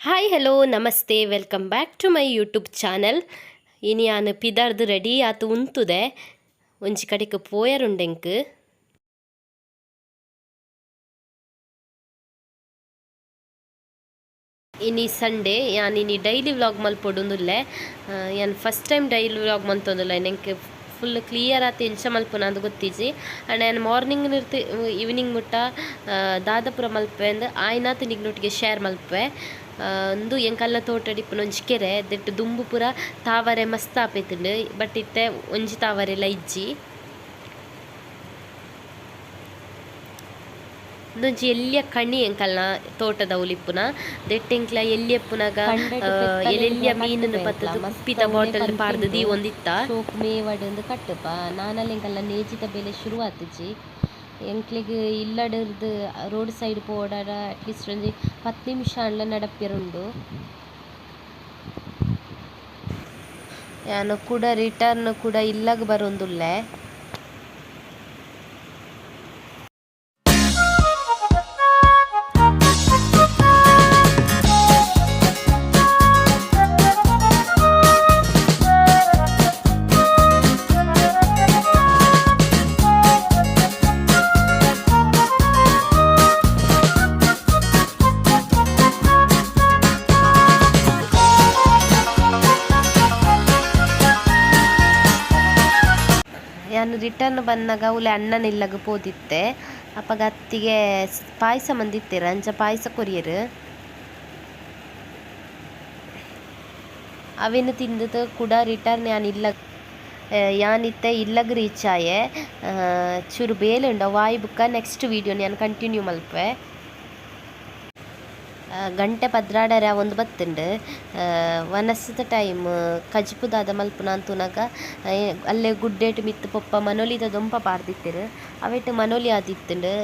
Hi hello ನಮಸ್ತೆ welcome back to my YouTube channel. ಇನಿ ಯಾನು ಪಿದಾರ್ದು ರೆಡಿ ಆತು ಉಂತುದೆ ಒಂಜಿ ಕಡೆಗೆ ಪೋಯರುಂಡೆಂಕ್. ಇನಿ ಸಂಡೇ ಯಾನಿನಿ ಡೈಲಿ ವ್ಲಾಗ್ ಮಲ್ಪೊಡುಂದುಲ್ಲೆ. ಯಾನು ಫಸ್ಟ್ ಟೈಮ್ ಡೈಲಿ ವ್ಲಾಗ್ ಮಲ್ತೊಂದುಲ್ಲ ನೆಂಕ್ ಫುಲ್ ಕ್ಲಿಯರ್ ಆತು ಎಂಚ ಮಲ್ಪುನ ಅಂದ್ ಗೊತ್ತಿಜ್ಜಿ. ಆಂಡ ನಾನು ಮಾರ್ನಿಂಗ್ ನಿರ್ತಿ ಈವ್ನಿಂಗ್ ಮುಟ್ಟ ದಾದಾಪುರ ಮಲ್ಪೆ ಅಂದ್ ಆಯ್ನಾತು ನಿಗ್ನೊಟ್ಟಿಗೆ ಶೇರ್ ಮಲ್ಪೆ. ಉಂದು ಎಂಕಲ್ನ ತೋಟಡಿಪ್ಪುನ ಒಂಜಿ ಕೆರೆ ದೆಟ್ ದುಂಬು ಪೂರ ತಾವರೆ ಮಸ್ತ್ ಆಪೇತುಂಡು. ಬಟ್ ಇತ್ತೆ ಒಂಜಿ ತಾವರೆಲ ಇಜ್ಜಿ ಉಂದೊಂಜಿ ಎಲ್ಲಿಯ ಕಣಿ ಎಂಕಲ್ನ ತೋಟದ ಉಲಿಪ್ಪುನ ದೆಟ್ ಎಂಕ್ಲ ಎಲ್ಲಿ ಎಪ್ಪುನಗ ಎಲ್ಲೆಲ್ಲಿಯ ಮೀನನ್ನು ಪತ್ತದು ಉಪ್ಪಿದ ಬಾಟಲ್ ಪಾರ್ದು ದೀ ಒಂದಿತ್ತ ಮೇವಡ್ ಕಟ್ಟುಪ ನಾನಲ್ಲಿ ಎಂಕಲ್ನ ನೇಜಿತ ಬೆಲೆ ಶುರು ಆತುಜಿ. ಎಂಕ್ಲೆಗ್ ಇಲ್ಲಡರ್ದು ರೋಡ್ ಸೈಡ್ ಪೋಡಾಡ ಅಟ್ಲೀಸ್ಟ್ ಒಂಜಿ 10 ನಿಮಿಷ ಅಂಡ್ಲ ನಡಪೆರುಂಡು. ಯಾನು ಕೂಡ ರಿಟರ್ನ್ ಕೂಡ ಇಲ್ಲಗ್ ಬರೊಂದುಲ್ಲೆ. ನಾನು ರಿಟರ್ನ್ ಬಂದಾಗ ಉಲೆ ಅಣ್ಣನ ಇಲ್ಲಗ ಪೋದಿತ್ತೆ ಅಪ್ಪಗ ಅತ್ತಿಗೆ ಪಾಯಸ ಮಂದಿತ್ತೀರ ಅಂಚ ಪಾಯಸ ಕೊರಿಯರು ಅವೇನು ತಿಂದದ್ದು ಕೂಡ ರಿಟರ್ನ್ ಯಾನಿತ್ತೆ ಇಲ್ಲಗ ರೀಚ್ ಆಯೆ. ಚೂರು ಬೇಲೆ ಉಂಡ ವಾಯ್ ಬುಕ್ಕ ನೆಕ್ಸ್ಟ್ ವೀಡಿಯೋ ನಾನು ಕಂಟಿನ್ಯೂ ಮಲ್ಪೆ. ಗಂಟೆ ಪದ್ರಾಡರ ಒಂದು ಬತ್ತುಂಡು ವನಸ್ದ ಟೈಮ್ ಕಜ್ಪುದಾದ ಮಲ್ಪುನ ಅಂತುನಗ ಅಲ್ಲೇ ಗುಡ್ಡೇಟ್ ಮಿತ್ತು ಪೊಪ್ಪ ಮನೊಲಿದ ದೊಂಪ ಪಾರ್ದಿತ್ತೆರು ಅವೆಟ್ ಮನೊಲಿ ಆದಿತ್ತುಂಡು.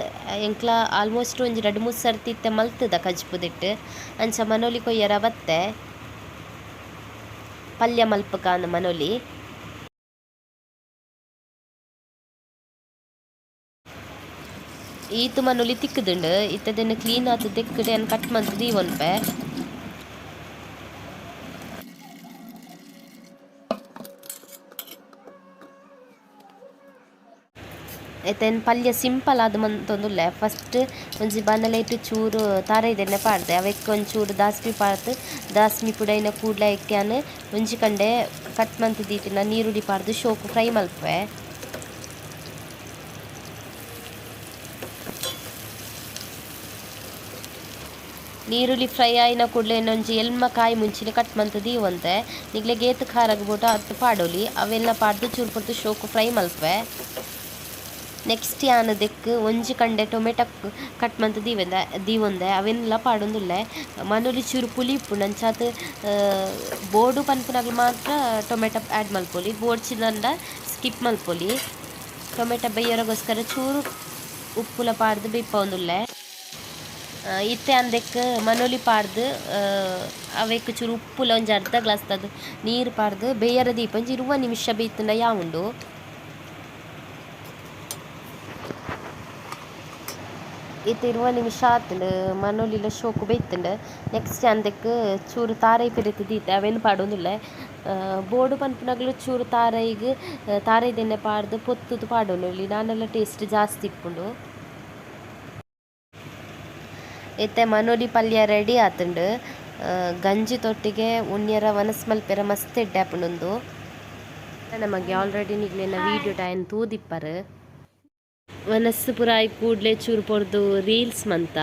ಎಂಕ್ಲ ಆಲ್ಮೋಸ್ಟ್ ಒಂಜಿ 2-3 ಸರ್ತಿ ಇತ್ತೆ ಮಲ್ತದ ಕಜ್ಪುದಿಟ್ಟು ಅಂಚ ಮನೊಲಿ ಕೊಯ್ಯರ ಬತ್ತೆ ಪಲ್ಯ ಮಲ್ಪಕಾಂದ ಮನೊಲಿ. ಈತು ಮನೊಲಿ ತಿಕ್ಕುದುಂಡು ಇತ್ತದನ್ನು ಕ್ಲೀನ್ ಆತು ತೆಕ್ಕಡೆ ಅನ್ನು ಕಟ್ ಮಂತ್ ದೀವೊನ್ಪೆ. ಎತ್ತೇನು ಪಲ್ಯ ಸಿಂಪಲ್ ಆದ ಮಂತೊಂದುಲ್ಲೆ. ಫಸ್ಟ್ ಒಂಜಿ ಬನಲೇಟ್ ಚೂರು ತಾರೈದೆಣ್ಣೆ ಪಾಡ್ದೆ ಅವಕ್ಕೆ ಒಂಚೂರು ದಾಸ್ಮಿ ಪಾಡ್ದು ದಾಸ್ಮಿ ಪುಡೈನ ಕೂಡ್ಲ ಎಕ್ಕ್ಯಾನು ಒಂಜಿ ಕಂಡೆ ಕಟ್ ಮಂತ್ ದೀತಿನ ನೀರುಳ್ಳಿ ಪಾಡ್ದು ಶೋಕು ಫ್ರೈ ಮಲ್ಪೆ. ನೀರುಳ್ಳಿ ಫ್ರೈ ಆಯ್ನ ಕೂಡಲೇ ಇನ್ನೊಂಜಿ ಎಲ್ಮ ಕಾಯಿ ಮುಂಚಿನ ಕಟ್ ಮಂತ್ ದೀವಂತೆ ನಿಗ್ಲೆ ಗೇತ್ ಖಾರಾಗ ಬೋಟ ಹತ್ತು ಪಾಡೋಲಿ ಅವೆಲ್ಲ ಪಾಡ್ದು ಚೂರು ಪೊರ್ತು ಶೋಕು ಫ್ರೈ ಮಲ್ಪೆ. ನೆಕ್ಸ್ಟ್ ಯಾನು ದೆಕ್ಕು ಒಂಜಿ ಕಂಡೆ ಟೊಮೆಟೊ ಕಟ್ ಮಂತ್ ದೀವೊಂದೆ ಅವೆಲ್ಲ ಪಾಡೊಂದುಲ್ಲೆ. ಮನೊಲಿ ಚೂರು ಪುಳಿ ಇಪ್ಪುಂಡು ಅಂಚಾತ್ ಬೋರ್ಡು ಪನ್ಪುನಾಗ ಮಾತ್ರ ಟೊಮೆಟೊ ಆ್ಯಡ್ ಮಲ್ಪೊಲಿ, ಬೋಡ್ಚಿದಂಡ ಸ್ಕಿಪ್ ಮಲ್ಪೊಲಿ. ಟೊಮೆಟೊ ಬೇಯೋರಗೋಸ್ಕರ ಚೂರು ಉಪ್ಪುಲ ಪಾಡ್ದು ಬೇಯ್ಪೊಂದುಲ್ಲೆ. ಇತ್ತೆ ಅಂದೆಕ್ ಮನೊಲಿ ಪಾಡ್ದು ಅವೆಕ್ ಚೂರು ಉಪ್ಪುಲ ಒಂಜಿ ಅರ್ಧ ಗ್ಲಾಸ್ ತದು ನೀರು ಪಾಡ್ದು ಬೇಯರ ದೀಪ ಒಂಜಿ 20 ನಿಮಿಷ ಬೇಯ್ತುಂಡ ಯಾವುಂಡು. ಇತ್ತೆ 20 ನಿಮಿಷ ಆತುಂಡು ಮನೊಲಿಲ ಶೋಕು ಬೇಯ್ತುಂಡು. ನೆಕ್ಸ್ಟ್ ಅಂದೆಕ್ ಚೂರು ತಾರೈ ಪೆರೆತು ದೀತೆ ಅವೇನು ಪಾಡೊಂದುಲ್ಲೆ. ಬೋರ್ಡು ಪನ್ಪುನಗಲು ಚೂರು ತಾರೈದೆಣ್ಣೆ ಪಾಡ್ದು ಪೊತ್ತುದು ಪಾಡೊಂದುಲ್ಲೆ ನಾನೆಲ್ಲ ಟೇಸ್ಟ್ ಜಾಸ್ತಿ ಇಪ್ಪುಂಡು. ಇತ್ತೆ ಮನೊಲಿ ಪಲ್ಯ ರೆಡಿ ಆತುಂಡು. ಗಂಜಿ ತೊಟ್ಟಿಗೆ ಉಣ್ಯರ ವನಸ್ ಮಲ್ಪೆರ ಮಸ್ತ್ ಎಡ್ಡೆ ನಮಗೆ ಆಲ್ರೆಡಿ ನಿಗ್ಲಿನ ವೀಡಿಯೋ ಟೈನ್ ತೂದಿಪ್ಪರು ವನಸ್ ಪುರ ಆಯ್ ಕೂಡ್ಲೆ ಚೂರು ಪೊರ್ದು ರೀಲ್ಸ್ ಮಂತ.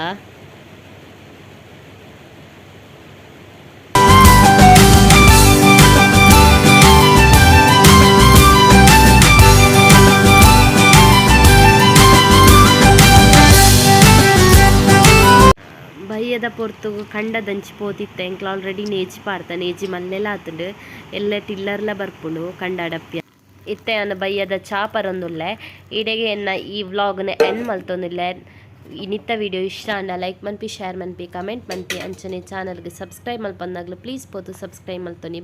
ಬಯ್ಯದ ಪೊರ್ತು ಕಂಡದಂಚಿ ಪೋತಿತ್ತೆ ಎಂಕ್ಲ ಆಲ್ರೆಡಿ ನೇಜಿ ಪಾಡ್ತ ನೇಜಿ ಮಲ್ಲೆಲ ಆತುಂಡು ಎಲ್ಲ ಟಿಲ್ಲರ್ಲ ಬರ್ಪುಂಡು ಕಂಡಾಡಪ್ಯ. ಇತ್ತೆ ಅನ್ನ ಬಯ್ಯದ ಚಾಪರೊಂದುಲ್ಲೆ. ಇಡೆಗೆ ಎನ್ನ ಈ ವ್ಲಾಗ್ನ ಎಂಡ್ ಮಲ್ತೊಂದುಲ್ಲೆ. ಇನ್ನಿತ್ತ ವಿಡಿಯೋ ಇಷ್ಟ ಅಂಡ ಲೈಕ್ ಮನ್ಪಿ ಶೇರ್ ಮನ್ಪಿ ಕಮೆಂಟ್ ಮನ್ಪಿ ಅಂಚನೆ ಚಾನಲ್ಗೆ ಸಬ್ಸ್ಕ್ರೈಬ್ ಮಲ್ಪಂದಾಗ್ಲು ಪ್ಲೀಸ್ ಪೋತು ಸಬ್ಸ್ಕ್ರೈಬ್ ಮಲ್ತೊನಿ.